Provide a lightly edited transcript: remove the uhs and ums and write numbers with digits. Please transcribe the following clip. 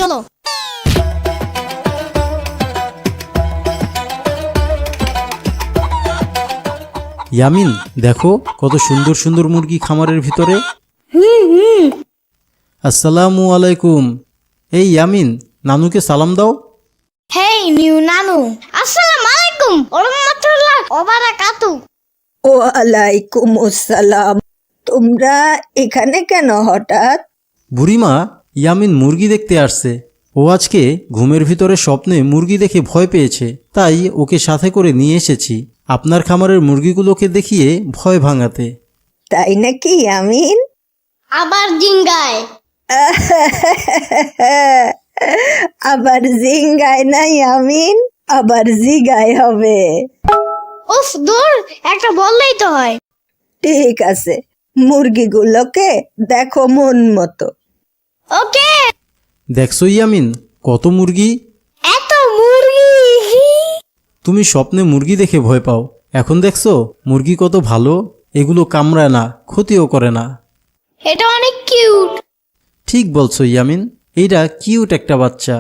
চলো। ইয়ামিন, দেখো কত সুন্দর সুন্দর মুরগি খামারের ভিতরে। আসসালামু আলাইকুম। এই ইয়ামিন, নানুকে সালাম দাও। হেই নিউ নানু, আসসালামু আলাইকুম ওয়া রাহমাতুল্লাহি ওয়া বারাকাতু। ওয়ালাইকুম আসসালাম। তোমরা এখানে কেন হঠাৎ? বুড়িমা, ইয়ামিন মুরগি দেখতে আসছে। ও আজকে ঘুমের ভিতরে স্বপ্নে মুরগি দেখে ভয় পেয়েছে, তাই ওকে সাথে করে নিয়ে এসেছি আপনার খামারের মুরগিগুলোকে দেখিয়ে ভয় ভাঙাতে। তাই নাকি আমিন? আবার জিঙ্গায়। আবার জিঙ্গায় নাই আমিন, আবার জিগায় হবে। উফ দূর, একটা বললেই তো হয়। ঠিক আছে, মুরগিগুলোকে দেখো মন মতো। ওকে। দেখছো ইয়ামিন, কত মুরগি। এত মুরগি। তুমি স্বপ্নে মুরগি দেখে ভয় পাও, এখন দেখছো মুরগি কত ভালো। এগুলো কামড়ায় না, ক্ষতিও করে না। এটা অনেক কিউট। ঠিক বলছো ইয়ামিন, এইটা কিউট একটা বাচ্চা।